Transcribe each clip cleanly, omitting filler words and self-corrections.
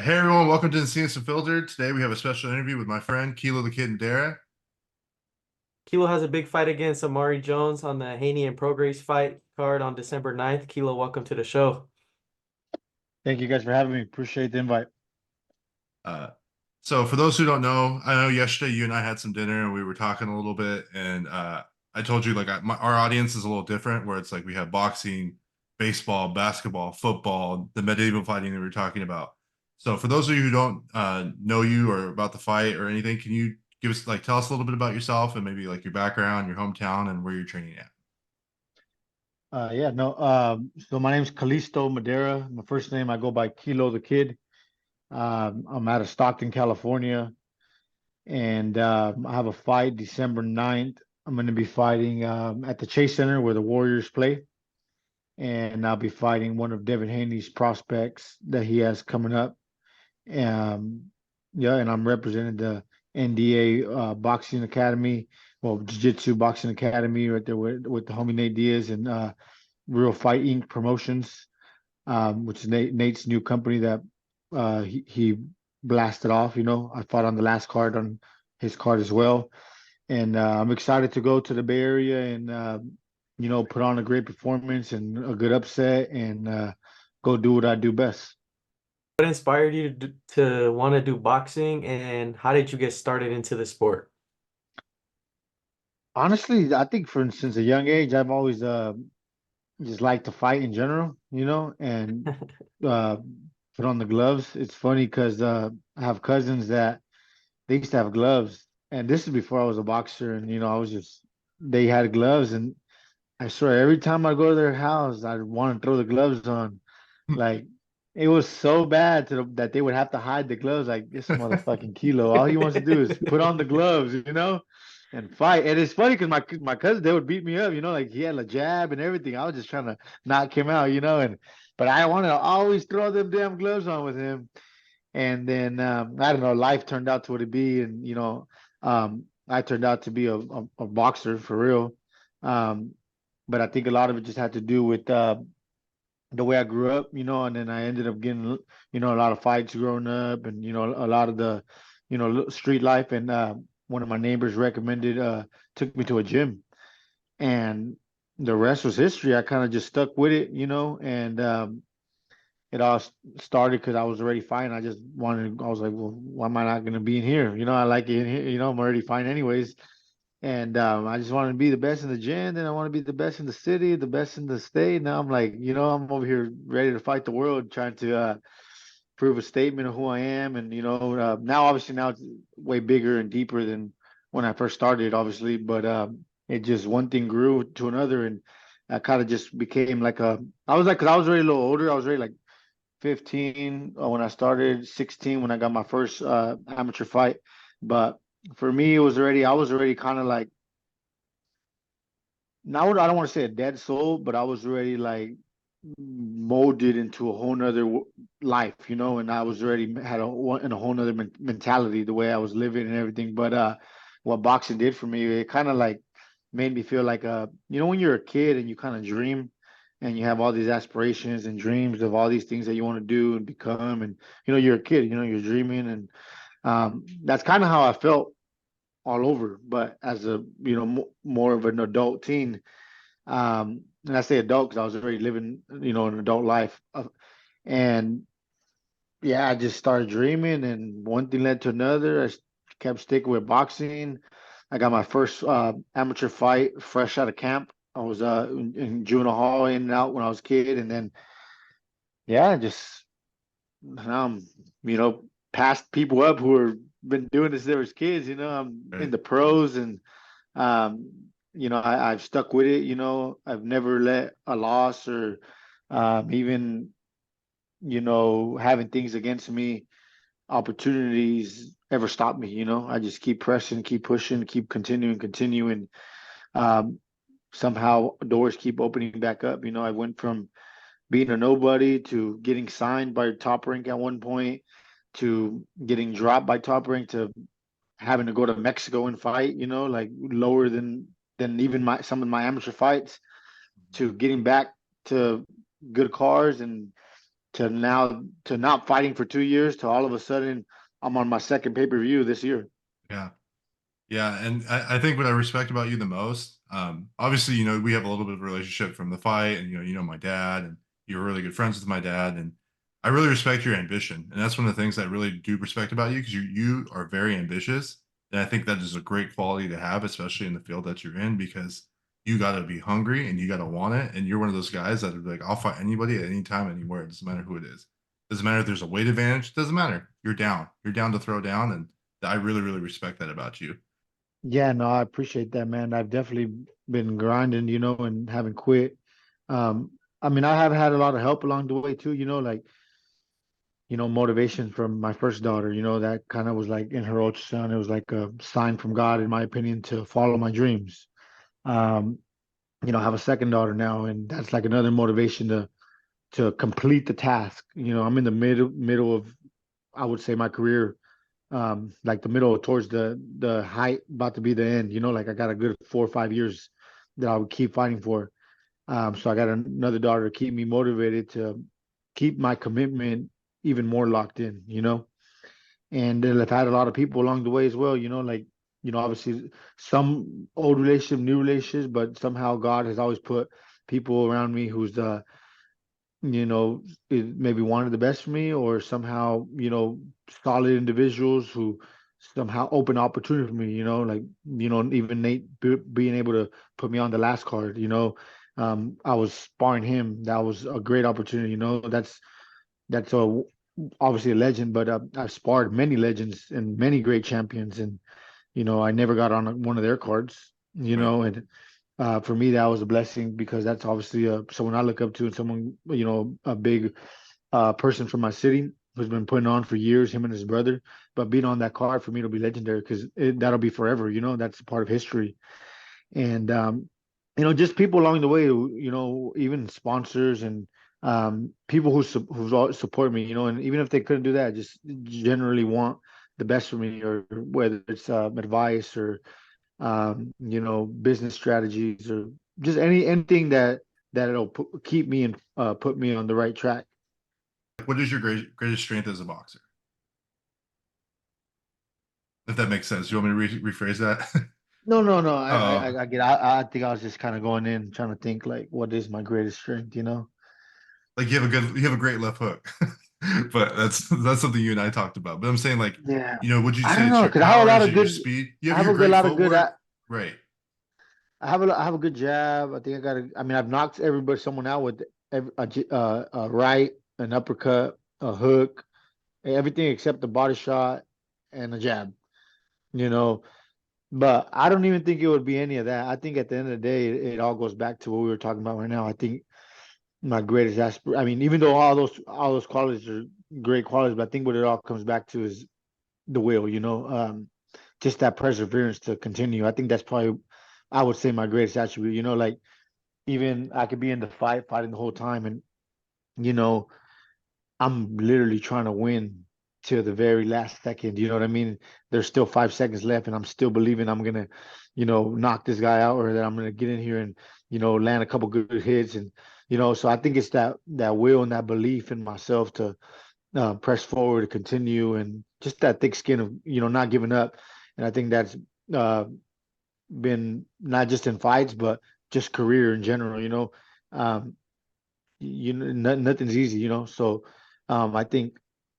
Hey everyone, welcome to Encinas Unfiltered. Today we have a special interview with my friend Kilo the Kid and Dara. Kilo has a big fight against Amari Jones on the Haney and Prograis fight card on December 9th. Kilo, welcome to the show. Thank you guys for having me. Appreciate the invite. Uh, so for those who don't know, I know yesterday you and I had some dinner and we were talking a little bit, and I told you like our audience is a little different, where it's like we have boxing, baseball, basketball, football, the medieval fighting that we were talking about. So for those of you who don't know you or about the fight or anything, can you give us tell us a little bit about yourself and maybe like your background, your hometown, and where you're training at? Yeah, no. So my name's Calisto Madera. My first name, I go by Kilo the Kid. I'm out of Stockton, California, and I have a fight December 9th. I'm going to be fighting at the Chase Center where the Warriors play, and I'll be fighting one of Devin Haney's prospects that he has coming up. Um, yeah, and I'm representing the NDA Boxing Academy, well, Jiu-Jitsu Boxing Academy right there with the homie Nate Diaz and Real Fight Inc. Promotions, which is Nate's new company that he blasted off. I fought on the last card on his card as well, and I'm excited to go to the Bay Area and put on a great performance and a good upset and go do what I do best. What inspired you to want to do boxing, and how did you get started into the sport? Honestly, I think since a young age, I've always just liked to fight in general, and uh, put on the gloves. It's funny because I have cousins that they used to have gloves, and this is before I was a boxer, and I was just they had gloves, and I swear every time I go to their house, I want to throw the gloves on. Like it was so bad that they would have to hide the gloves. Like this motherfucking Kilo, all he wants to do is put on the gloves, and fight. And it's funny because my cousin they would beat me up, like he had a jab and everything. I was just trying to knock him out, and but I wanted to always throw them damn gloves on with him. And then I don't know, life turned out to what it be, and I turned out to be a boxer for real. Um, but I think a lot of it just had to do with the way I grew up, and then I ended up getting, a lot of fights growing up and, a lot of the, street life. And one of my neighbors recommended, took me to a gym, and the rest was history. I kind of just stuck with it, and it all started because I was already fine. I was like, well, why am I not going to be in here? I like it in here, I'm already fine anyways. And I just wanted to be the best in the gym. Then I want to be the best in the city, the best in the state. Now I'm like, I'm over here ready to fight the world, trying to prove a statement of who I am. And now obviously now it's way bigger and deeper than when I first started, obviously. But it just one thing grew to another, and I kind of just became like because I was already a little older. I was already like 15 when I started, 16 when I got my first amateur fight. But for me, I was already kind of like, now I don't want to say a dead soul, but I was already like molded into a whole nother life, and I was already had in a whole nother mentality, the way I was living and everything. But what boxing did for me, it kind of like made me feel like when you're a kid and you kind of dream and you have all these aspirations and dreams of all these things that you want to do and become, and you're a kid, you're dreaming, and that's kind of how I felt all over. But as a more of an adult teen, and I say adult because I was already living an adult life, and yeah, I just started dreaming, and one thing led to another. Kept sticking with boxing. I got my first amateur fight fresh out of camp. I was in juvenile hall, in and out when I was a kid, and then yeah, just um, passed people up who have been doing this ever as kids. I'm in Right. the pros, and um, I've stuck with it. I've never let a loss or even having things against me, opportunities ever stop me. I just keep pressing, keep pushing, keep continuing. Um, somehow doors keep opening back up. I went from being a nobody to getting signed by Top Rank at one point, to getting dropped by Top Rank, to having to go to Mexico and fight, like lower than even some of my amateur fights, to getting back to good cars, and to not fighting for 2 years to all of a sudden I'm on my second pay-per-view this year. Yeah. Yeah, and I think what I respect about you the most, obviously, we have a little bit of a relationship from the fight, and my dad, and you're really good friends with my dad, and I really respect your ambition, and that's one of the things I really do respect about you because you are very ambitious, and I think that is a great quality to have, especially in the field that you're in, because you got to be hungry and you got to want it, and you're one of those guys that are like, I'll fight anybody at any time, anywhere. It doesn't matter who it is. Doesn't matter if there's a weight advantage. Doesn't matter. You're down. You're down to throw down, and I really, really respect that about you. Yeah, no, I appreciate that, man. I've definitely been grinding, and haven't quit. I mean, I have had a lot of help along the way too, like, motivation from my first daughter, that kind of was like in her ultrasound. It was like a sign from God, in my opinion, to follow my dreams. Um, I have a second daughter now, and that's like another motivation to complete the task. I'm in the middle of, I would say, my career, like the middle towards the height, about to be the end. Like I got a good 4 or 5 years that I would keep fighting for. So I got another daughter to keep me motivated to keep my commitment even more locked in. And then I've had a lot of people along the way as well. Like, obviously some old relationship, new relationships, but somehow God has always put people around me who's maybe wanted the best for me, or somehow, solid individuals who somehow open opportunity for me, like, even Nate being able to put me on the last card, I was sparring him. That was a great opportunity, that's obviously a legend, but I've sparred many legends and many great champions, and I never got on one of their cards, Right. and for me that was a blessing because that's obviously someone I look up to, and someone, a big person from my city who's been putting on for years, him and his brother. But being on that card for me to be legendary because that'll be forever. That's a part of history. And just people along the way, even sponsors and people who support me, and even if they couldn't do that, just generally want the best for me, or whether it's advice or business strategies, or just anything that'll keep me and put me on the right track. What is your greatest strength as a boxer? If that makes sense. You want me to rephrase that? No, no, no. Oh, I get. I think I was just kind of going in trying to think like, what is my greatest strength? like you have a great left hook. But that's something you and I talked about. But I'm saying like, Yeah. would you I say don't it's know your because I have a power? lot Is of it your good. speed? You I have have your a good great lot of good. footwork. Right. I have a good jab. I think I got. I mean, I've knocked someone out with a right, an uppercut, a hook, everything except the body shot and a jab. You know, but I don't even think it would be any of that. I think at the end of the day, it all goes back to what we were talking about right now. I think my greatest aspir. I mean, even though all those qualities are great qualities, but I think what it all comes back to is the will. Just that perseverance to continue. I think that's probably, I would say, my greatest attribute. Like, even I could be in the fighting the whole time, and you know, I'm literally trying to win to the very last second. You know what I mean? There's still 5 seconds left, and I'm still believing I'm gonna, knock this guy out, or that I'm gonna get in here and, land a couple good hits, and so I think it's that will and that belief in myself to press forward, to continue, and just that thick skin of, not giving up. And I think that's uh, been not just in fights, but just career in general. Um, nothing's easy. So I think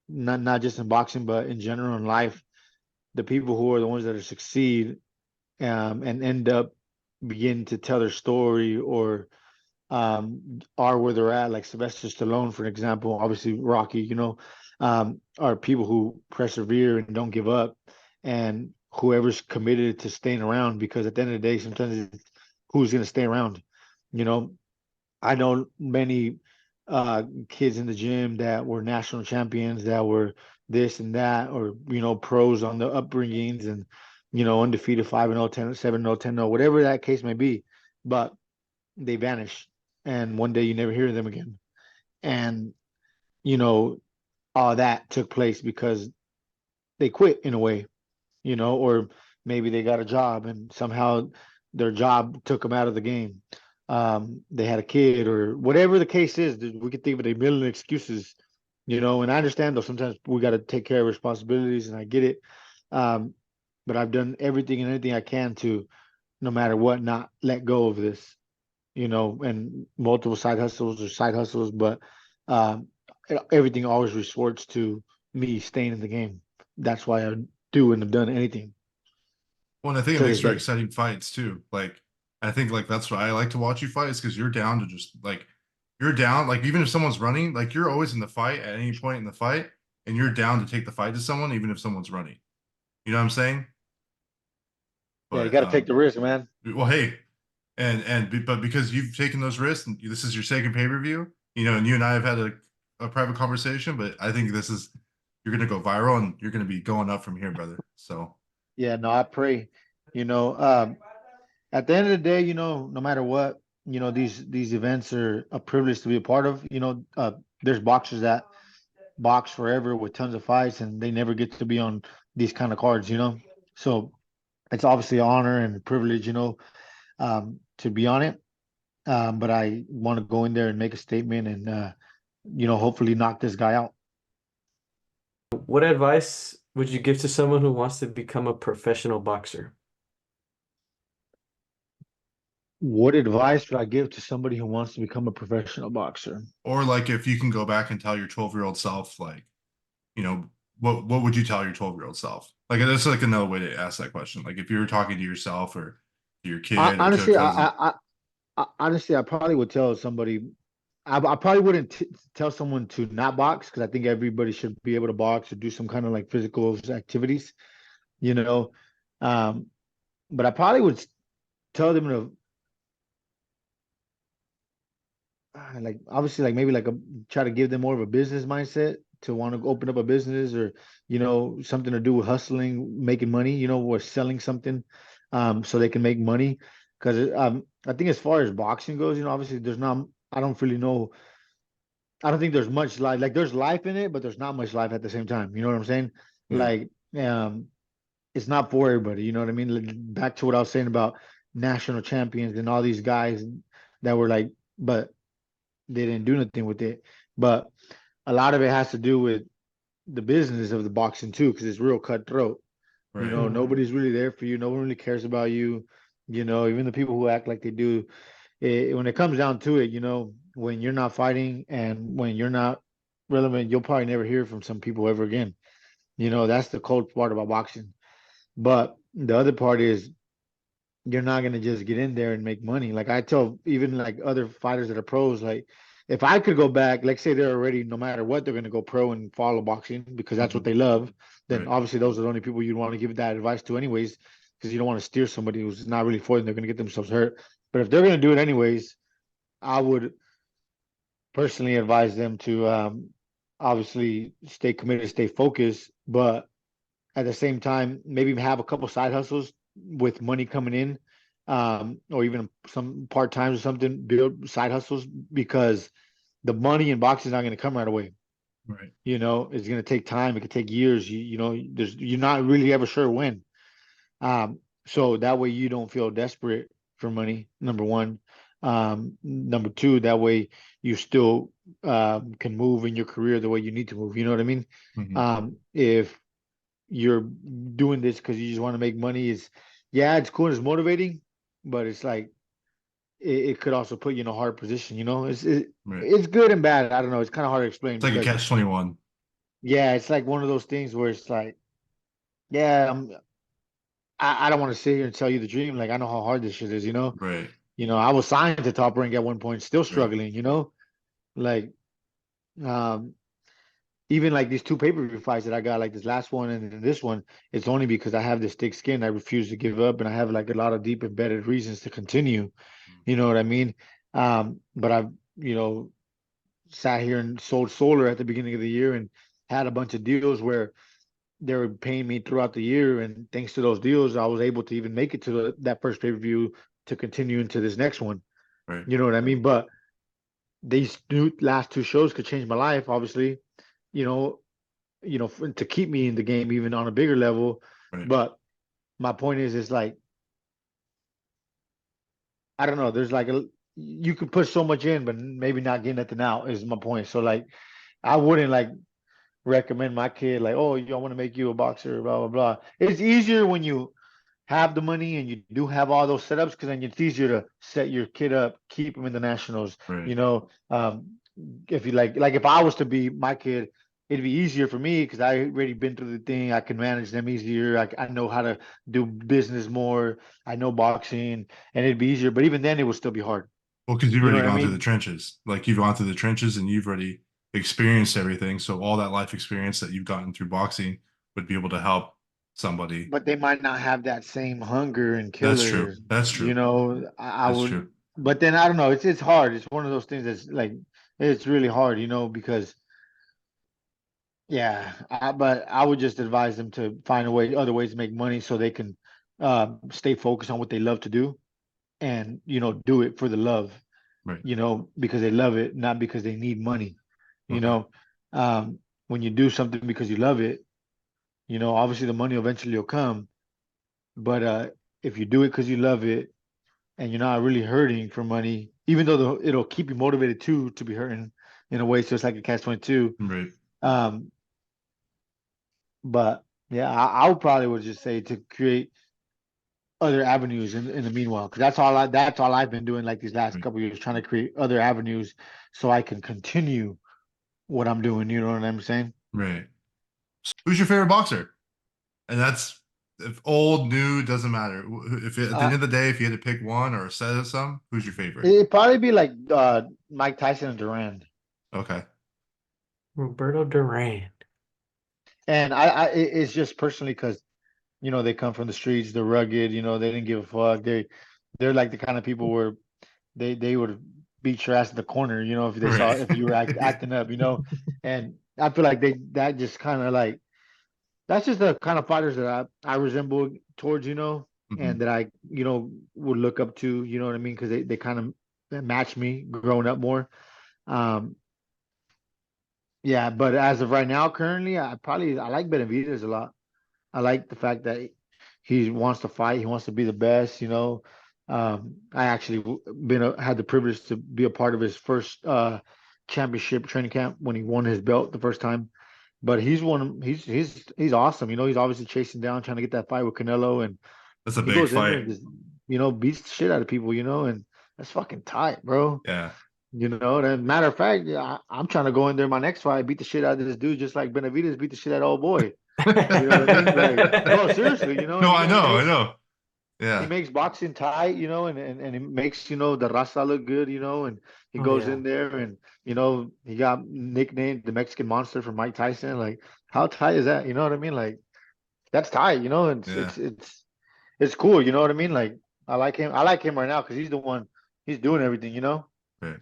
not just in boxing, but in general in life, the people who are the ones that are succeed, and end up begin to tell their story, or are where they're at, like Sylvester Stallone, for example, obviously Rocky, are people who persevere and don't give up, and whoever's committed to staying around, because at the end of the day, sometimes it's who's going to stay around. You know, I know many kids in the gym that were national champions, that were this and that, or pros on the upbringings, and undefeated 5-0, 10, 7-0, 10-0, whatever that case may be, but they vanish, and one day you never hear them again. And you know all that took place because they quit in a way, or maybe they got a job and somehow their job took them out of the game. They had a kid, or whatever the case is. We could think of a million excuses, you know, and I understand though sometimes we got to take care of responsibilities, and I get it. Um, but I've done everything and anything I can to, no matter what, not let go of this, you know, and multiple side hustles, but um, everything always resorts to me staying in the game. That's why I do and have done anything Well, and I think it to makes this for day. exciting fights too. Like, I think like that's why I like to watch you fight is because you're down to just like you're down. Like even if someone's running, like you're always in the fight at any point in the fight, and you're down to take the fight to someone, even if someone's running. You know what I'm saying? Yeah, you But got to take the risk, man. well, hey, but because you've taken those risks, and this is your second pay-per-view, you know, and you and I have had a private conversation, but I think this is you're gonna go viral and you're gonna be going up from here, brother. So Yeah, no, I pray, you know, at the end of the day, you know, no matter what, you know, these events are a privilege to be a part of. You know, there's boxers that box forever with tons of fights, and they never get to be on these kind of cards. You know, so it's obviously an honor and a privilege, you know, to be on it. But I want to go in there and make a statement, and you know, hopefully knock this guy out. What advice would you give to someone who wants to become a professional boxer? What advice would I give to somebody who wants to become a professional boxer? or like if you can go back and tell your 12-year-old self, like, you know, what would you tell your 12-year-old self? Like that's like another way to ask that question. Like if you were talking to yourself or to your kid or to a Honestly, cousin. honestly, I probably would tell somebody. I probably wouldn't tell someone to not box because I think everybody should be able to box or do some kind of like physical activities, you know. Um, but I probably would tell them to like obviously like maybe like a try to give them more of a business mindset to want to open up a business or you know something to do with hustling, making money, you know, or selling something, so they can make money. Because I think as far as boxing goes, you know, obviously there's not. I don't really know. I don't think there's much life. Like there's life in it, but there's not much life at the same time. You know what I'm saying? Yeah, Like, it's not for everybody. You know what I mean? Like, back to what I was saying about national champions and all these guys that were like, but they didn't do nothing with it. But a lot of it has to do with the business of the boxing too, because it's real cutthroat. You right. know, nobody's really there for you. No one really cares about you. You know, even the people who act like they do. When it comes down to it, you know, when you're not fighting and when you're not relevant, you'll probably never hear from some people ever again. You know, that's the cold part about boxing. But the other part is you're not gonna just get in there and make money. Like I tell even like other fighters that are pros, like if I could go back, like say they're already no matter what, they're gonna go pro and follow boxing because that's what Hmm. they love, then Right. obviously those are the only people you'd want to give that advice to anyways, because you don't want to steer somebody who's not really for it and they're gonna get themselves hurt. But if they're gonna do it anyways, I would personally advise them to obviously stay committed, stay focused, but at the same time, maybe have a couple side hustles with money coming in, or even some part times or something, build side hustles because the money in boxing is not going to come right away. Right. You know, it's going to take time. It could take years. You know, you're not really ever sure when. So that way you don't feel desperate for money, number one. Number two, that way you still can move in your career the way you need to move. You know what I mean? Hmm. If you're doing this because you just want to make money, is yeah, it's cool and it's motivating, but it's like it could also put you in a hard position. You know, Right. it's good and bad. I don't know. It's kind of hard to explain It's like a because catch 21. yeah, it's like one of those things where it's like yeah, I don't want to sit here and tell you the dream. Like I know how hard this shit is. Right. I was signed to Top Rank at one point, still Right. struggling. Like um, even like these two pay-per-view fights that I got, like this last one and then this one, it's only because I have this thick skin. I refuse to give up, and I have like a lot of deep embedded reasons to continue. You know what I mean? But I've sat here and sold solar at the beginning of the year and had a bunch of deals where they were paying me throughout the year, and thanks to those deals, I was able to even make it to that first pay-per-view to continue into this next one. Right. You know what I mean? But these last two shows could change my life, obviously. You know, to keep me in the game even on a bigger level. Right. But my point is like I don't know. There's like you could put so much in, but maybe not get nothing out. Is my point. So like I wouldn't like recommend my kid like, oh, I want to make you a boxer, blah blah blah. It's easier when you have the money and you do have all those setups because then it's easier to set your kid up, keep him in the nationals. Right. You know, if you like if I was to be my kid, it'd be easier for me because I already been through the thing. I can manage them easier. I know how to do business more. I know boxing, and it'd be easier. But even then, it would still be hard. Well, because you've You know already what I gone through the mean? trenches. Like you've gone through the trenches and you've already experienced everything. So all that life experience that you've gotten through boxing would be able to help somebody. But they might not have that same hunger and That's true. killer. That's You true. know, I That's would. true. But then I don't know. It's hard. It's one of those things that's like it's really hard. You know, because yeah. But I would just advise them to find a way, other ways to make money so they can stay focused on what they love to do and do it for the love. Right. Because they love it, not because they need money. You Okay. know, when you do something because you love it, obviously the money eventually will come. But if you do it because you love it and you're not really hurting for money, even though it'll keep you motivated too to be hurting in a way, so it's like a catch 22. Right. Um, but yeah, I would probably would just say to create other avenues in the meanwhile, because that's all I've been doing like these last Right. couple of years, trying to create other avenues so I can continue what I'm doing. You know what I'm saying? Right. So who's your favorite boxer? And that's if old, new, doesn't matter. If at the Uh, end of the day, if you had to pick one or a set of some, who's your favorite? it'd probably be like Mike Tyson and Duran. Okay. Roberto Duran. And it's just personally because they come from the streets, they're rugged, they didn't give a fuck. They're like the kind of people where they would beat your ass in the corner, Right. if you were acting up. And I feel like that just kind of like that's just the kind of fighters that I resemble towards, Mhm. and that I, would look up to, you know what I mean? Because they kind of match me growing up more. Um, yeah, but as of right now, currently, I like Benavidez a lot. I like the fact that he wants to fight. He wants to be the best. I actually had the privilege to be a part of his first championship training camp when he won his belt the first time. But he's awesome. He's obviously chasing down, trying to get that fight with Canelo, and That's a he big goes in there fight. and just beats the shit out of people. And that's fucking tight, bro. Yeah. And matter of fact, yeah, I'm trying to go in there my next fight, beat the shit out of this dude, just like Benavidez beat the shit out of old boy. You know what I mean? Like, no, seriously, No, and I know, I know. he Yeah. makes boxing tight, and he makes, the raza look good, and he Oh goes yeah. in there and, he got nicknamed the Mexican Monster from Mike Tyson. Like, how tight is that? You know what I mean? Like, that's tight, It's Yeah. it's cool, you know what I mean? Like, I like him. I like him right now because he's the one. He's doing everything. Right.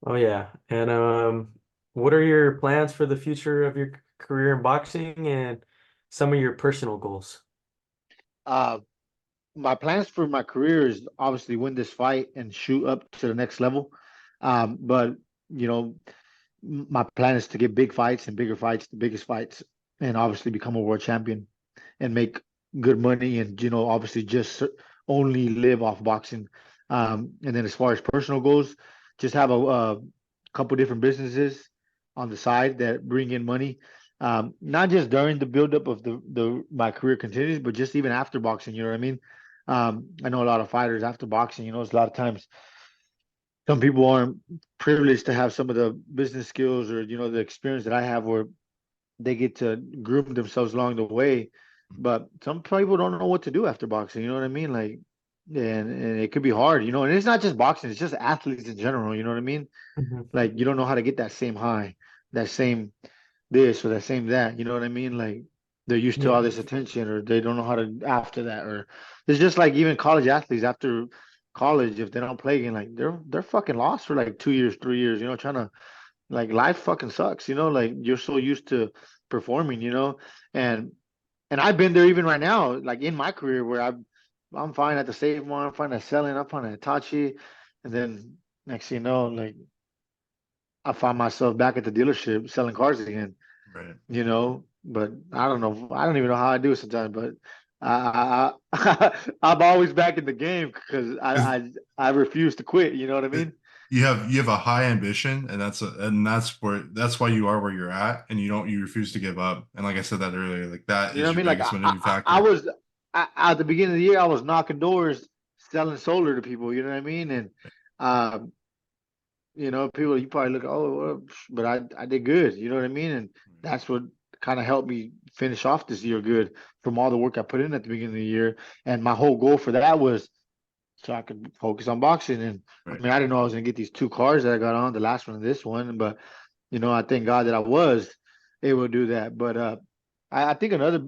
Oh yeah. And what are your plans for the future of your career in boxing and some of your personal goals? Uh, my plans for my career is obviously win this fight and shoot up to the next level. But you know, my plan is to get big fights and bigger fights, the biggest fights, and obviously become a world champion and make good money and obviously just only live off boxing. And then as far as personal goals, just have a couple different businesses on the side that bring in money. Not just during the buildup of the my career continues, but just even after boxing. You know what I mean? I know a lot of fighters after boxing. It's a lot of times some people aren't privileged to have some of the business skills or the experience that I have, where they get to groom themselves along the way. But some people don't know what to do after boxing. You know what I mean? Like, and it could be hard. And it's not just boxing; it's just athletes in general. You know what I mean? Mhm. Like, you don't know how to get that same high, that same this or that same that. You know what I mean? Like, they're used to all Yeah. this attention, or they don't know how to after that. Or it's just like even college athletes after college, if they don't play again, like they're fucking lost for like 2 years, 3 years. Trying to, like, life fucking sucks. Like, you're so used to performing. And I've been there even right now, like in my career, where I'm fine at the Save Mart, I'm fine at selling, I'm fine at Hitachi, and then next thing you know, like, I find myself back at the dealership selling cars again. Right. But I don't know, I don't even know how I do it sometimes, but I'm always back in the game because 'Cause I refuse to quit. You know what I it- mean? you have a high ambition, and that's why you are where you're at, and you refuse to give up. And like I said that earlier, like that You know is what I your mean? Like biggest motivating I factor. was at the beginning of the year, I was knocking doors, selling solar to people. You know what I mean? And um, people you probably look, oh, well, but I did good. You know what I mean? And that's what kind of helped me finish off this year good from all the work I put in at the beginning of the year. And my whole goal for that was so I could focus on boxing. And I Right. mean, I didn't know I was gonna get these two cars that I got on, the last one and this one, but I thank God that I was able to do that. But I think another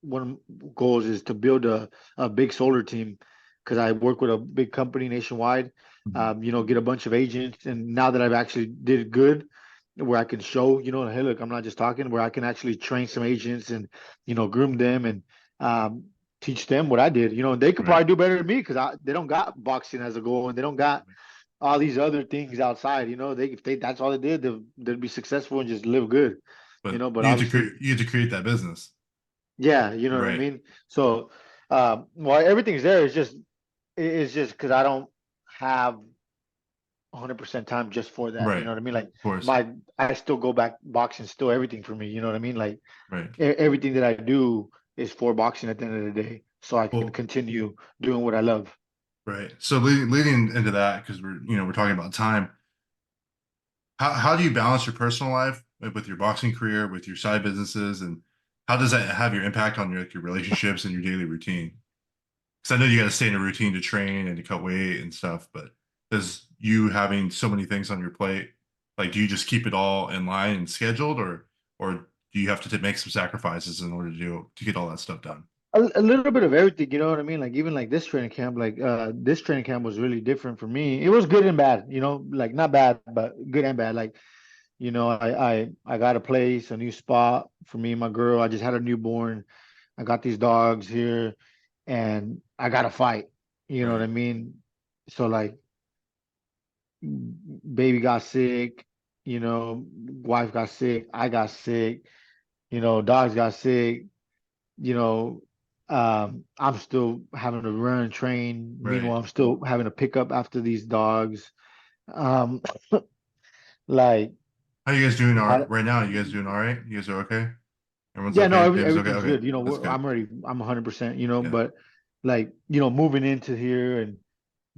one of goals is to build a big solar team because I work with a big company nationwide. Mhm. Get a bunch of agents, and now that I've actually did good, where I can show, hey, look, I'm not just talking, where I can actually train some agents and groom them and um, teach them what I did. They could Right. probably do better than me because they don't got boxing as a goal and they don't got all these other things outside. They if they that's all they did, they'd be successful and just live good. But But obviously, you get to create that business. yeah, you know what I Right. mean. So, well, everything's there. It's just because I don't have 100% time just for that. You Right. know what I mean? Like Of course. I still go back boxing, still everything for me. You know what I mean? Like Right. everything that I do is for boxing at the end of the day, so I can Well, continue doing what I love. right. So leading into that, because we're talking about time. How do you balance your personal life with your boxing career, with your side businesses, and how does that have your impact on your relationships and your daily routine? Because I know you got to stay in a routine to train and to cut weight and stuff, but does you having so many things on your plate, like do you just keep it all in line and scheduled, or do you have to make some sacrifices in order to get all that stuff done? A little bit of everything, you know what I mean? Like even like this training camp, like this training camp was really different for me. It was good and bad, like not bad, but good and bad. Like, I got a place, a new spot for me and my girl. I just had a newborn. I got these dogs here and I got to fight. You know what Right. I mean? So like baby got sick, wife got sick, I got sick, dogs got sick, you know, I'm still having to run and train. Right. Meanwhile, I'm still having to pick up after these dogs. Um, like, How you guys doing I, right now? You guys doing all right? You guys are okay? Everyone's yeah, no, okay? Baby's okay? everything's Okay. good. That's good. I'm 100%, Yeah. but like, moving into here and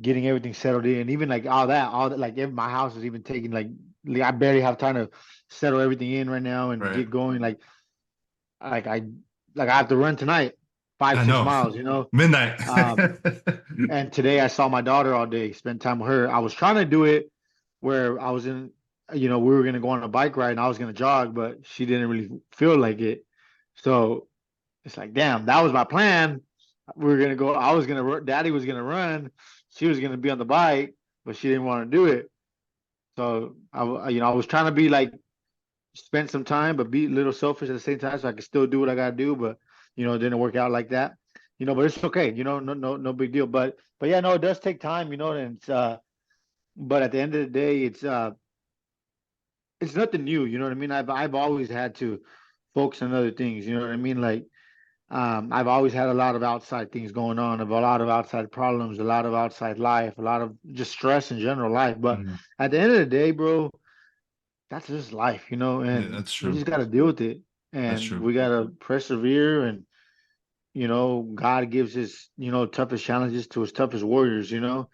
getting everything settled in, even like all that, like my house is even taking like I barely have time to settle everything in right now and Right. get going. Like I, like I have to run tonight, five, I six know. miles, Midnight. Um, And today I saw my daughter all day, spent time with her. I was trying to do it where I was in, we were gonna go on a bike ride and I was gonna jog, but she didn't really feel like it. So it's like, damn, that was my plan. We were gonna go. I was gonna run. Daddy was gonna run. She was gonna be on the bike, but she didn't want to do it. So I was trying to be like spend some time, but be a little selfish at the same time, so I could still do what I gotta do. But it didn't work out like that. But it's okay. No big deal. But yeah, no, it does take time. And but at the end of the day, it's nothing new. You know what I mean? I've always had to focus on other things. You know what I mean? Like I've always had a lot of outside things going on, a lot of outside problems, a lot of outside life, a lot of just stress in general life. But Mhm. at the end of the day, bro, that's just life, Yeah, and that's we true. just got to deal with it, That's and true. we got to persevere, and God gives his toughest challenges to his toughest warriors, and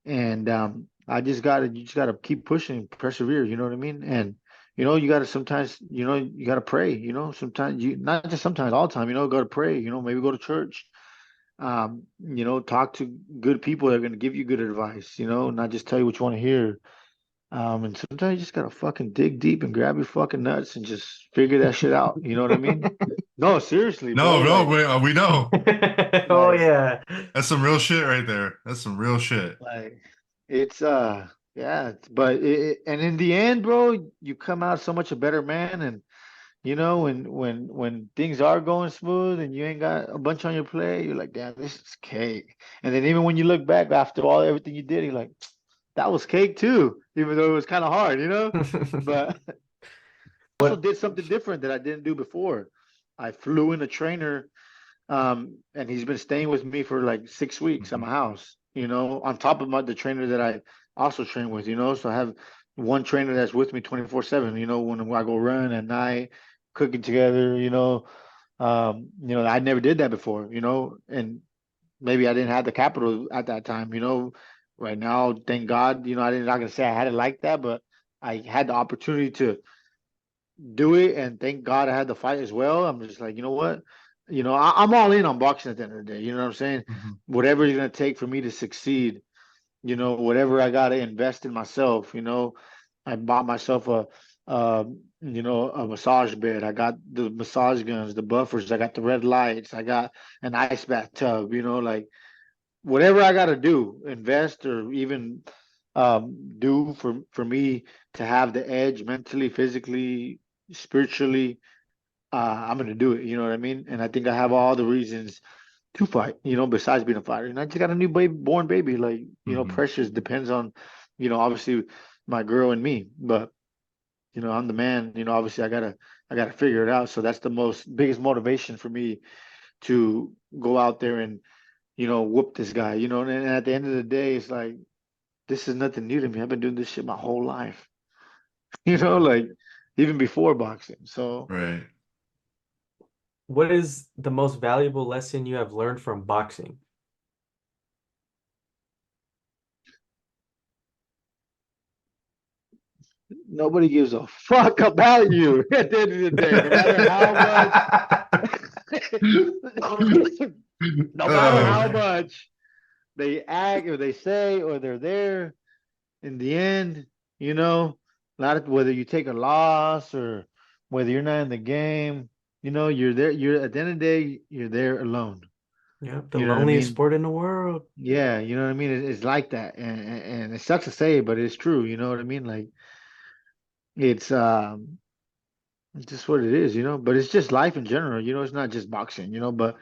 you just gotta keep pushing, persevere, you know what I mean, and you gotta sometimes you gotta pray, sometimes you not just sometimes all the time, go to pray, maybe go to church, talk to good people that are gonna give you good advice, not just tell you what you want to hear. And sometimes you just gotta fucking dig deep and grab your fucking nuts and just figure that shit out. You know what I mean? No, seriously, No, bro. no, we know. Oh Like, yeah. That's some real shit right there. That's some real shit. like it's yeah. But and in the end, bro, you come out so much a better man. And when things are going smooth and you ain't got a bunch on your plate, you're like, damn, this is cake. And then even when you look back after everything you did, you're like, that was cake too, even though it was kind of hard. But also What? did something different that I didn't do before. I flew in a trainer, and he's been staying with me for like 6 weeks at Mhm. my house. On top of the trainer that I also train with, so I have one trainer that's with me 24/7, when I go run at night, cooking together, I never did that before, and maybe I didn't have the capital at that time, right now, thank God, not gonna say I had it like that, but I had the opportunity to do it, and thank God I had the fight as well. I'm just like, you know what? I'm all in on boxing at the end of the day. You know what I'm saying? Mhm. Whatever it's gonna take for me to succeed, whatever I gotta invest in myself, I bought myself uh, a massage bed. I got the massage guns, the buffers, I got the red lights, I got an ice bathtub, like whatever I gotta do, invest or even do for me to have the edge mentally, physically, spiritually, I'm gonna do it. You know what I mean? And I think I have all the reasons to fight. Besides being a fighter, and I just got a new baby, born baby. Like Mhm. precious depends on, obviously my girl and me. But I'm the man. Obviously I gotta figure it out. So that's the most biggest motivation for me to go out there and whoop this guy. And at the end of the day, it's like this is nothing new to me. I've been doing this shit my whole life. Yeah. Like even before boxing. So Right. What is the most valuable lesson you have learned from boxing? nobody gives a fuck about you at the end of the day, no matter how much, no matter how Oh, much they act or they say or they're there. In the end, not whether you take a loss or whether you're not in the game, you're there. You're at the end of the day, you're there alone. Yeah, the You know what I loneliest mean? sport in the world. Yeah, you know what I mean. It's like that, and it sucks to say, but it's true. You know what I mean? Like it's it's just what it is, But it's just life in general, It's not just boxing, but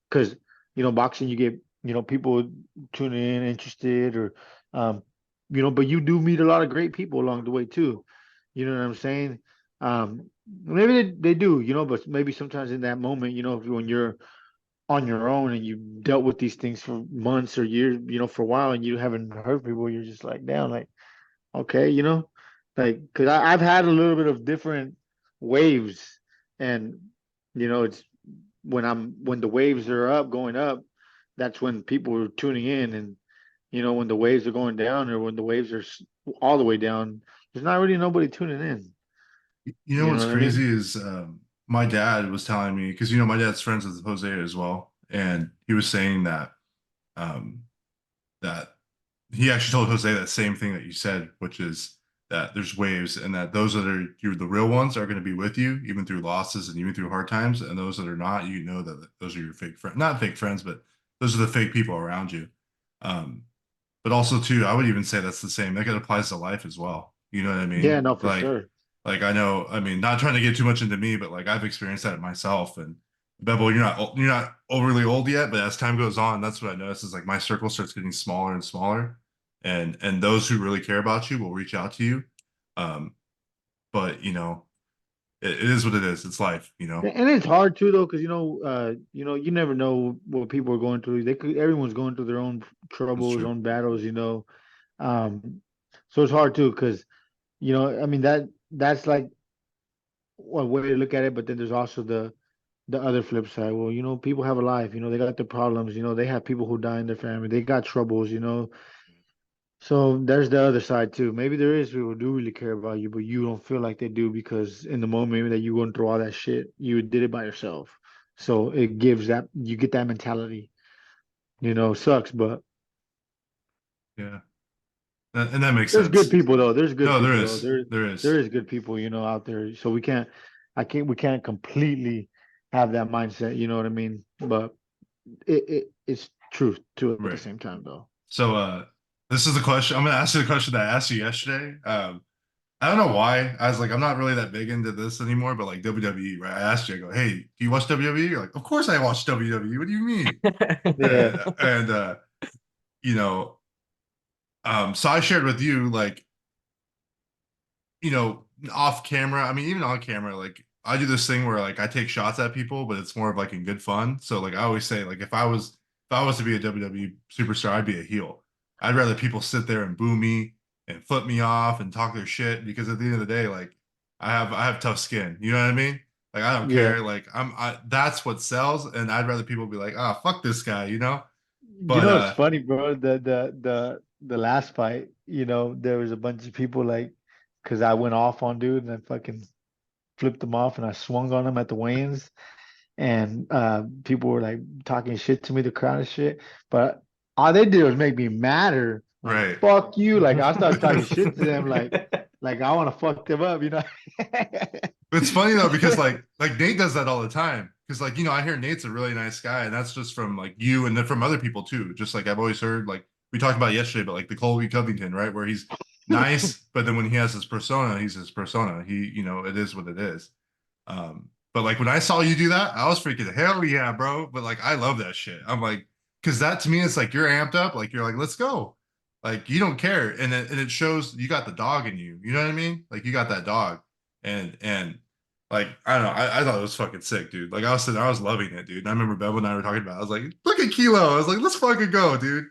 because boxing, you get people tuning in, interested, or but you do meet a lot of great people along the way too. You know what I'm saying? Maybe they do, but maybe sometimes in that moment, when you're on your own and you dealt with these things for months or years, for a while, and you haven't heard people, you're just like, damn, like. Okay, like because I've had a little bit of different waves, and it's when the waves are up, going up, that's when people are tuning in, and when the waves are going down or when the waves are all the way down, there's not really nobody tuning in. you know You know what's what I mean? crazy is my dad was telling me because my dad's friends with Jose as well, and he was saying um, that he actually told Jose that same thing that you said, which is that there's waves and that those that are you're the real ones are going to be with you even through losses and even through hard times, and those that are not, you know that those are your fake friends, not fake friends, but those are the fake people around you. Um, but also too, I would even say that's the same. That applies to life as well. You know what I Yeah, mean? no, for sure. Like I know, I mean, not trying to get too much into me, but like I've experienced that myself. And Bevel, you're not overly old yet, but as time goes on, that's what I notice is like my circle starts getting smaller and smaller, and those who really care about you will reach out to you. Um, but it is what it is. It's life. And it's hard too though, because you never know what people are going through. Everyone's going through their own That's troubles, true. own battles. Um, so it's hard too, because I mean that's like one way to look at it, but then there's also the other flip side. Well, people have a life, they got their problems, they have people who die in their family, they got troubles. So there's the other side too. Maybe there is people who do really care about you, but you don't feel like they do because in the moment that you going through all that shit, you did it by yourself. So it gives that you get that mentality. Sucks, but Yeah, and that makes there's good sense. people though. There's good No, there people though. is, There there there is. is good people, out there. So we can't completely have that mindset, you know what I mean? But it's truth too at the Right. same time though. So, this is the question. I'm gonna ask you the question that I asked you yesterday. I don't know why. I was like, I'm not really that big into this anymore, but like WWE, right? I asked you, I go, hey, do you watch WWE? You're like, of course I watch WWE. What do you mean? Yeah. And you know, so I shared with you, like, off camera. I mean, even on camera, like I do this thing where like I take shots at people, but it's more of like in good fun. So like I always say, like if I was to be a WWE superstar, I'd be a heel. I'd rather people sit there and boo me and flip me off and talk their shit because at the end of the day, like I have tough skin. You know what I mean? Like I don't Yeah. care. Like that's what sells, and I'd rather people be like, ah, fuck this guy, you know? You But know, it's funny, bro. The last fight, there was a bunch of people like, because I went off on dude and I fucking flipped him off and I swung on him at the weigh-ins, and people were like talking shit to me, the crowd and shit. But all they did was make me madder. Like, right. fuck you. Like I started talking shit to them, like I want to fuck them up, It's funny though because like Nate does that all the time. Because like I hear Nate's a really nice guy, and that's just from like you and then from other people too. Just like I've always heard, like we talked about yesterday, but like the Colby Covington, right, where he's nice, but then when he has his persona, he's his persona. It is what it is. But like when I saw you do that, I was freaking hell yeah, bro. But like I love that shit. I'm like, because that to me, it's like you're amped up, like you're like, let's go. Like you don't care, and it shows you got the dog in you. You know what I mean? Like you got that dog, and like I don't know, I thought it was fucking sick, dude. Like I was loving it, dude. And I remember Bev and I were talking about it. I was like, look at Kilo. I was like, let's fucking go, dude.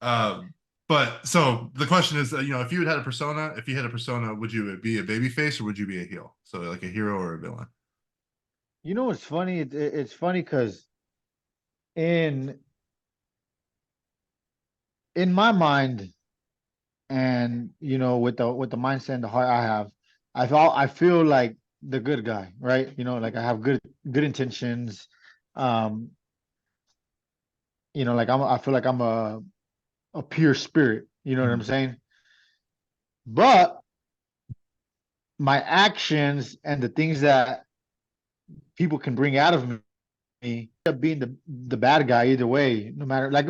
Um, but so the question is, if you had a persona, if you had a persona, would you be a baby face or would you be a heel? So like a hero or a villain? You know what's funny? It's funny because in in my mind, and with the mindset and the heart I have, I feel like the good guy, right? Like I have good intentions. Um, like I feel like I'm a pure spirit. You know what I'm Mhm. saying? But my actions and the things that people can bring out of me end up being the bad guy either way. No matter, like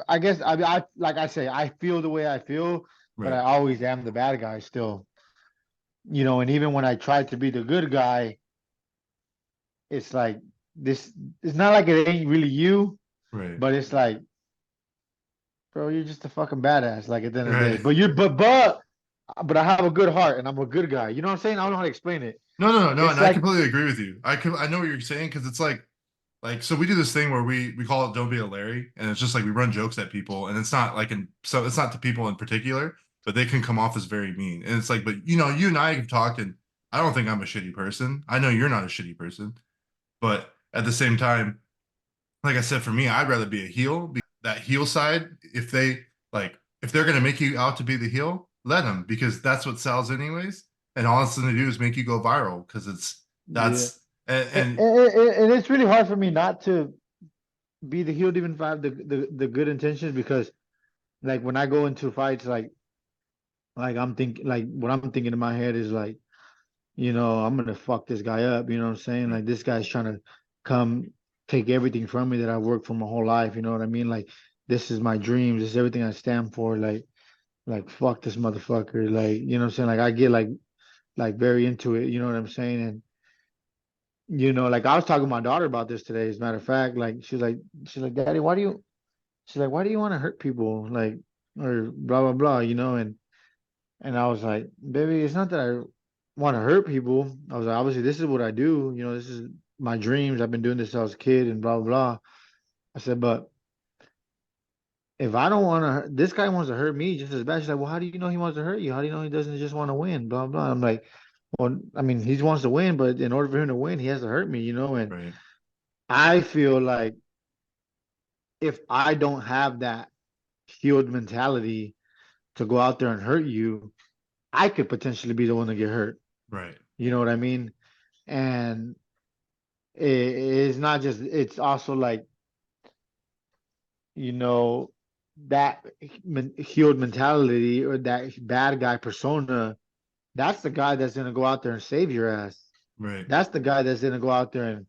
I guess I like I say, I feel the way I feel, but I Right, always am the bad guy still. And even when I try to be the good guy, it's like this. It's not like it ain't really you, right, but it's like, bro, you're just a fucking badass. Like at the end of the day, right. but but I have a good heart and I'm a good guy. You know what I'm saying? I don't know how to explain it. No, no, no, no, It's and I like, completely agree with you. I know what you're saying because it's like so we do this thing where we call it "Don't be a Larry," and it's just like we run jokes at people, and it's not like so it's not to people in particular, but they can come off as very mean, and it's like, but you and I have talked, and I don't think I'm a shitty person. I know you're not a shitty person, but at the same time, like I said, for me, I'd rather be a heel. That heel side, if they're gonna make you out to be the heel, let them because that's what sells anyways. And all it's gonna do is make you go viral because yeah. that's and And it's really hard for me not to be the heel even if I have the good intentions, because like when I go into fights, like I'm thinking, like what I'm thinking in my head is like, I'm gonna fuck this guy up. You know what I'm saying? right, Like this guy's trying to come take everything from me that I've worked for my whole life. You know what I mean? Like this is my dreams. This is everything I stand for. Like fuck this motherfucker. Like you know what I'm saying? Like I get like very into it. You know what I'm saying? And like I was talking to my daughter about this today. As a matter of fact, like she's like, Daddy, why do you? She's like, why do you want to hurt people? Like or blah blah blah. And I was like, baby, it's not that I want to hurt people. I was like, obviously, this is what I do. This is my dreams. I've been doing this since I was a kid and blah, blah, blah. I said, but if I don't want to, this guy wants to hurt me just as bad. She's like, well, how do you know he wants to hurt you? How do you know he doesn't just want to win? Blah, blah. I'm like, well, I mean, he wants to win, but in order for him to win, he has to hurt me. And right, I feel like if I don't have that healed mentality to go out there and hurt you, I could potentially be the one to get hurt. right, You know what I mean? And it's not just, it's also like, you know that healed mentality or that bad guy persona. That's the guy that's going to go out there and save your ass. right, That's the guy that's going to go out there and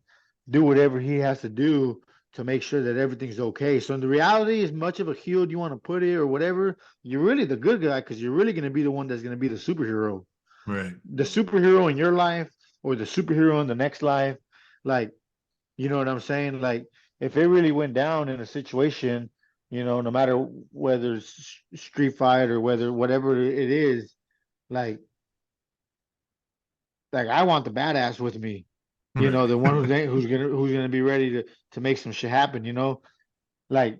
do whatever he has to do to make sure that everything's okay. So in the reality, as much of a healed you want to put it or whatever, you're really the good guy because you're really going to be the one that's going to be the superhero, right, the superhero in your life or the superhero in the next life. Like, you know what I'm saying? Like, if it really went down in a situation, no matter whether it's street fight or whether whatever it is, like, I want the badass with me. right, The one who's gonna be ready to make some shit happen. Like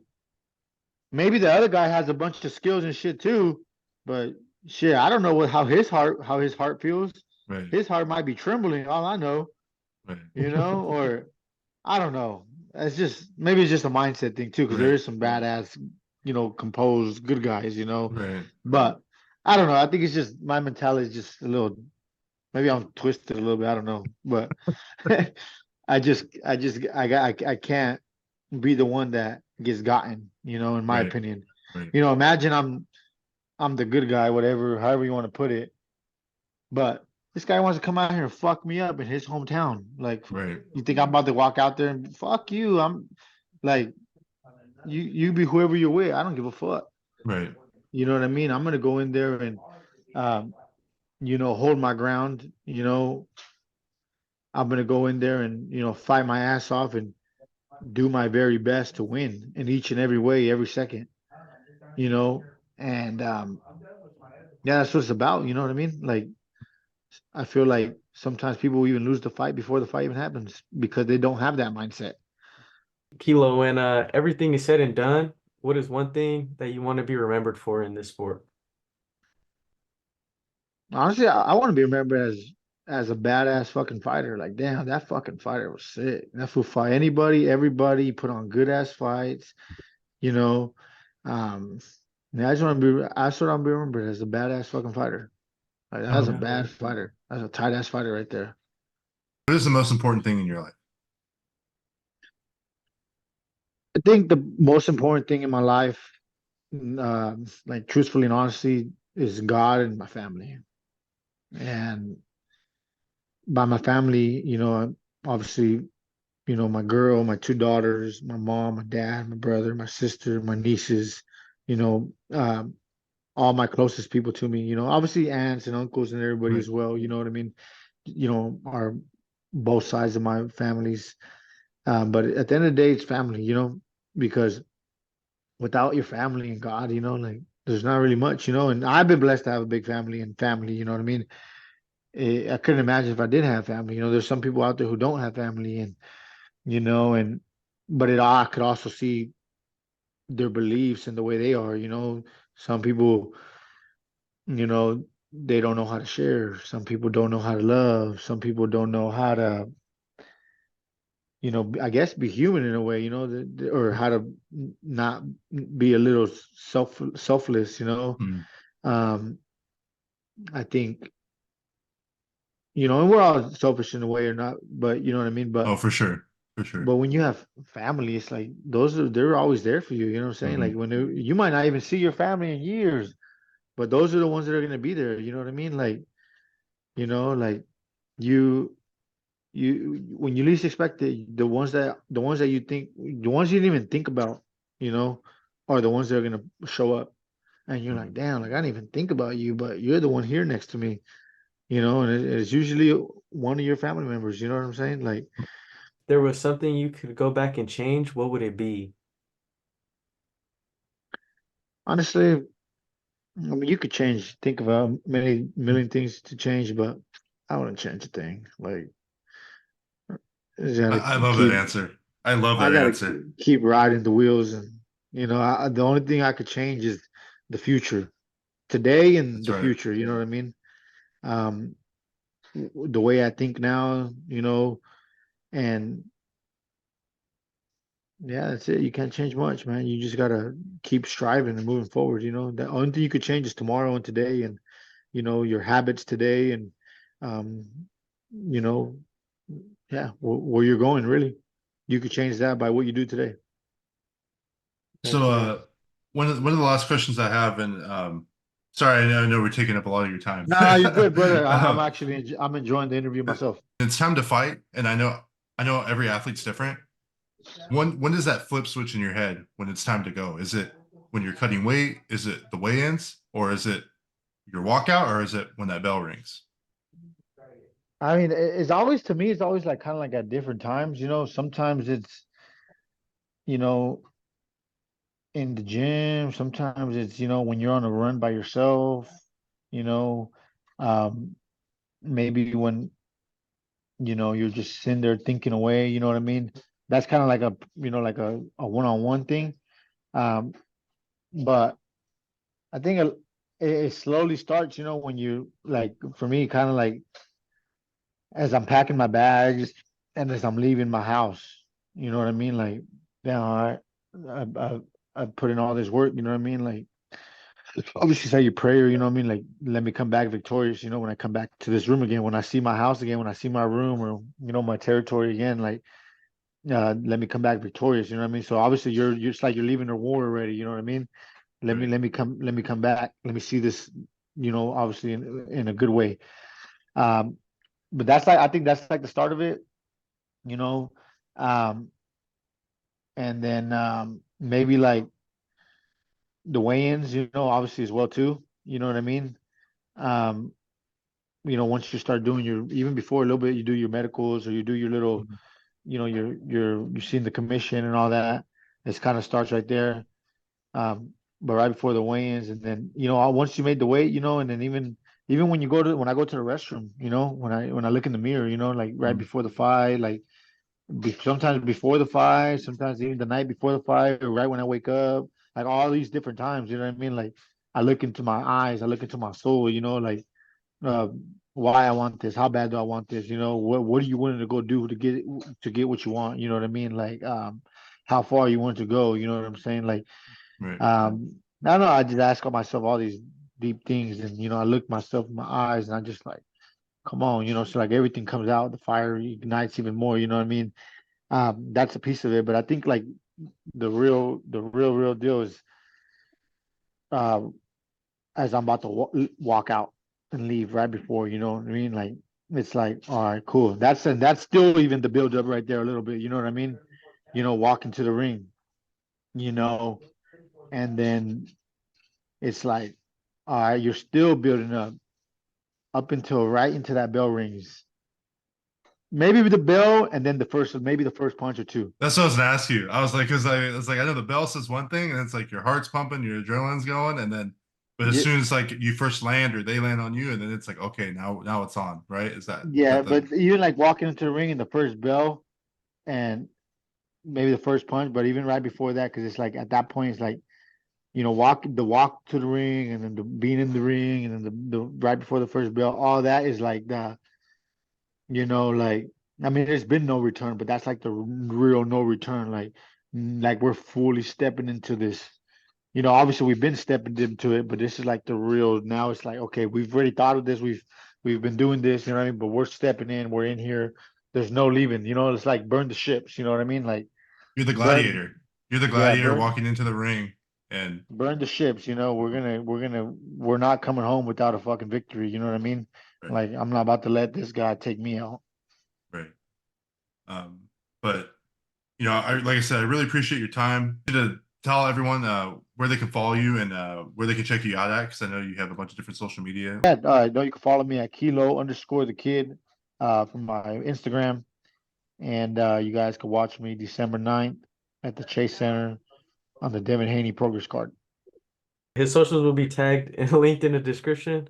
maybe the other guy has a bunch of skills and shit too, but shit, I don't know how his heart feels. Right. His heart might be trembling, all I know, Right. or I don't know. It's just maybe it's just a mindset thing too, because there Right. is some badass, composed good guys. Right. But I don't know. I think it's just my mentality is just a little. Maybe I'm twisted a little bit. I don't know, but I can't be the one that gets gotten. In my Right. opinion. Right. Imagine I'm the good guy, whatever, however you want to put it. But this guy wants to come out here and fuck me up in his hometown. Like, Right. you think I'm about to walk out there and fuck you? I'm like, you be whoever you're with. I don't give a fuck. Right. You know what I mean? I'm gonna go in there and, um, hold my ground. I'm gonna go in there and fight my ass off and do my very best to win in each and every way, every second. You know, and yeah, that's what it's about. You know what I mean? Like, I feel like sometimes people even lose the fight before the fight even happens because they don't have that mindset. Kilo, when everything is said and done, what is one thing that you want to be remembered for in this sport? Honestly, I want to be remembered as a badass fucking fighter. Like, damn, that fucking fighter was sick. That fool fight anybody, everybody, put on good ass fights. You know, um, yeah, I just want to be. That's what I'm be remembered as a badass fucking fighter. Like, that's a Um, Yeah. bad fighter. That's a tight ass fighter right there. what is the most important thing in your life? I think the most important thing in my life, like truthfully and honestly, is God and my family. And by my family, obviously, my girl, my two daughters, my mom, my dad, my brother, my sister, my nieces, you know, um, all my closest people to me, obviously aunts and uncles and everybody Right. as well, you know what I mean? Are both sides of my families. But at the end of the day, it's family, because without your family and God, like there's not really much, and I've been blessed to have a big family and family, you know what I mean? I couldn't imagine if I didn't have family. There's some people out there who don't have family and, and but I could also see their beliefs and the way they are, some people, they don't know how to share. Some people don't know how to love. Some people don't know how to, I guess be human in a way, or how to not be a little selfless. Mm. Um, I think, and we're all selfish in a way or not, but you know what I mean? Oh, But for sure. For sure. when you have family, it's like they're always there for you, you know what I'm saying? Like Hmm. when you might not even see your family in years, but those are the ones that are gonna be there, you know what I mean? Like you when you least expect it, the ones that you think the ones you didn't even think about, you know, are the ones that are gonna show up. And you're like, damn, like I didn't even think about you, but you're the one here next to me, and it's usually one of your family members, you know what I'm saying? Like, There was something you could go back and change, what would it be? honestly, I mean, you could think of a many million things to change, but I wouldn't change a thing. Like, I just gotta I love that keep, answer. I love I that gotta answer. keep riding the wheels, and the only thing I could change is the future, today and That's the right. future. You know what I mean? Um, the way I think now, and yeah, that's it. You can't change much, man. You just gotta keep striving and moving forward. The only thing you could change is tomorrow and today, and your habits today, and um, you know, yeah, where you're going. Really, you could change that by what you do today. That's So, right. one of the last questions I have, and sorry, I know we're taking up a lot of your time. Nah, you're good, brother. I'm um, actually I'm enjoying the interview myself. it's time to fight, and I know every athlete's different. When does that flip switch in your head when it's time to go? Is it when you're cutting weight? Is it the weigh-ins, or is it your walkout, or is it when that bell rings? I mean, it's always to me, it's always like kind of like at different times. Sometimes it's you know in the gym. Sometimes it's when you're on a run by yourself. You know, um, maybe when you're just sitting there thinking away. You know what I mean? That's kind of like a one-on-one thing. Um, but I think it slowly starts, you know, when you like for me, kind of like as I'm packing my bags and as I'm leaving my house, you know what I mean? Like, damn, all right, I put in all this work, you know what I mean? Like, obviously say your prayer, you know what I mean? Like, let me come back victorious, you know, when I come back to this room again, when I see my house again, when I see my room or, you know, my territory again, like, let me come back victorious, you know what I mean? So obviously you're just like you're leaving the war already, you know what I mean? Right. Let me come back. Let me see this, you know, obviously in a good way. Um, but that's like I think that's like the start of it, you know. Um, and then maybe like the weigh-ins, you know, obviously as well too. You know what I mean? Um, you know, once you start doing your even before a little bit, you do your medicals or you do your little, Mhm. you know, you're seeing the commission and all that. It kind of starts right there. But right before the weigh-ins, and then you know, once you made the weight, you know, and then even when you go to when I go to the restroom, you know, when I look in the mirror, you know, like right Mhm. before the fight, like sometimes before the fight, sometimes even the night before the fight, or right when I wake up, like all these different times, you know what I mean? Like I look into my eyes, I look into my soul, you know, like uh, why I want this, how bad do I want this, you know, what are you willing to go do to get what you want, you know what I mean? Like how far you want to go, you know what I'm saying? Like Right. I don't know. I just ask myself all these deep things, and you know, I look myself in my eyes, and I just like, come on, you know. So like everything comes out, the fire ignites even more. You know what I mean? That's a piece of it, but I think like real deal is uh, as I'm about to walk out and leave right before, you know what I mean? Like it's like, all right, cool. That's still even the build up right there a little bit. You know what I mean? You know, walking to the ring, you know, and then it's like, all right, you're still building up until right into that bell rings. Maybe the bell and then maybe the first punch or two. That's what I was gonna ask you. I was like, because I was like, I know the bell says one thing, and it's like your heart's pumping, your adrenaline's going, and then, but as Yeah, soon as like you first land or they land on you, and then it's like, okay, now it's on, right? Is yeah, that the but even like walking into the ring and the first bell and maybe the first punch, but even right before that, because it's like at that point it's like you know walk to the ring and then the being in the ring and then the right before the first bell, all that is like the you know like I mean there's been no return, but that's like the real no return, like we're fully stepping into this. You know, obviously we've been stepping into it, but this is like the real. Now it's like, okay, we've already thought of this. We've been doing this, you know what I mean? But we're stepping in. We're in here. There's no leaving. You know, it's like burn the ships. You know what I mean? Like you're the burn, gladiator. You're the yeah, gladiator walking into the ring, and burn the ships. You know, we're not coming home without a fucking victory. You know what I mean? right, Like I'm not about to let this guy take me out. right. Um, but I like I said, I really appreciate your time. To tell everyone where they can follow you and where they can check you out at, because I know you have a bunch of different social media. Yeah, know you can follow me at kilo underscore the kid, from my Instagram. And you guys can watch me December 9th at the Chase Center on the Devin Haney progress card. His socials will be tagged and linked in the description.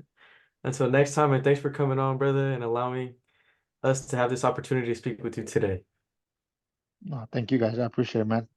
Until next time, and thanks for coming on, brother, and allowing us to have this opportunity to speak with you today. Thank you guys. I appreciate it, man.